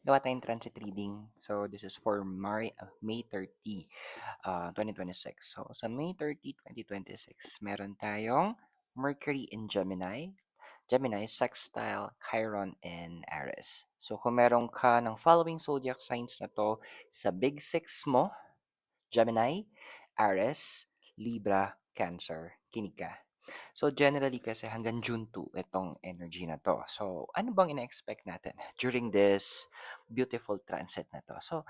gawa tayong transit reading. So, this is for May 30, 2026. So, sa May 30, 2026, meron tayong Mercury in Gemini, Sextile, Chiron, and Aries. So, kung meron ka ng following zodiac signs na to sa Big Six mo, Gemini, Aries, Libra, Cancer, kinig ka. So, generally kasi hanggang June 2 itong energy na to. So, ano bang ina-expect natin during this beautiful transit na to? So,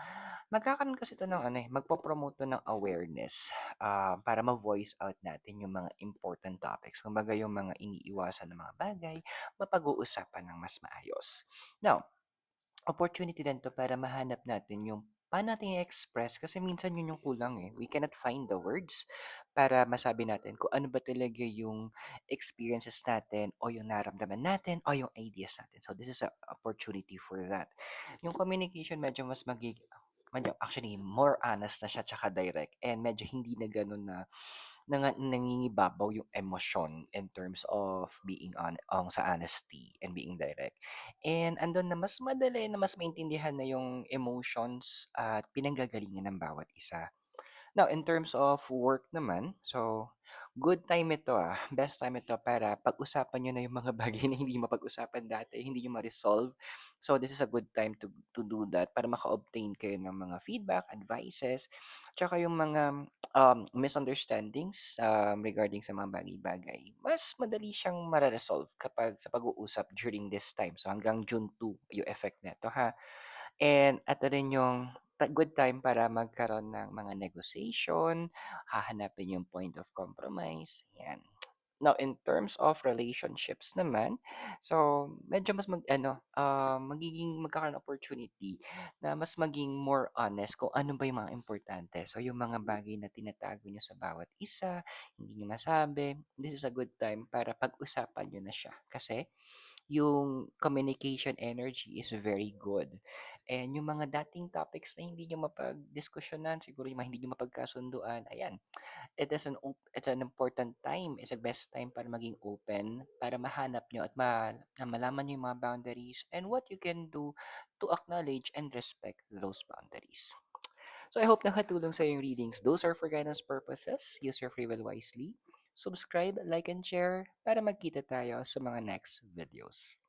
magkakaroon kasi ito ng magpo-promote to ng awareness para ma-voice out natin yung mga important topics. Kumbaga yung mga iniiwasan ng mga bagay, mapag-uusapan ng mas maayos. Now, opportunity din 'to para mahanap natin yung paano natin i-express kasi minsan yun yung kulang, eh. We cannot find the words para masabi natin kung ano ba talaga yung experiences natin o yung nararamdaman natin o yung ideas natin. So, this is a opportunity for that. Yung communication medyo actually more honest na siya tsaka direct and medyo hindi na gano'n na nangingibabaw yung emosyon in terms of being sa honesty and being direct. And andun na mas madali na mas maintindihan na yung emotions at pinanggagalingan ng bawat isa. Now, in terms of work naman, so good time ito best time ito para pag-usapan niyo na yung mga bagay na hindi mapag-usapan dati, hindi niyo ma-resolve. So, this is a good time to do that para maka-obtain kayo ng mga feedback, advices, tsaka yung mga misunderstandings regarding sa mga bagay-bagay. Mas madali siyang mare-resolve kapag sa pag-uusap during this time. So, hanggang June 2 yung effect nito ha. And ito rin yung good time para magkaroon ng mga negotiation, hahanapin yung point of compromise, yan. Now, in terms of relationships naman, so medyo mas magkakaroon ng opportunity na mas maging more honest kung ano ba yung mga importante. So, yung mga bagay na tinatago nyo sa bawat isa, hindi nyo masabi, this is a good time para pag-usapan nyo na siya. Kasi, yung communication energy is very good. And yung mga dating topics na hindi nyo mapag-diskusyonan, siguro yung mga hindi nyo mapagkasunduan, ayan, it's an important time, it's a best time para maging open, para mahanap nyo at na malaman nyo yung mga boundaries and what you can do to acknowledge and respect those boundaries. So I hope nakatulong sa yung readings. Those are for guidance purposes. Use your free will wisely. Subscribe, like, and share para magkita tayo sa mga next videos.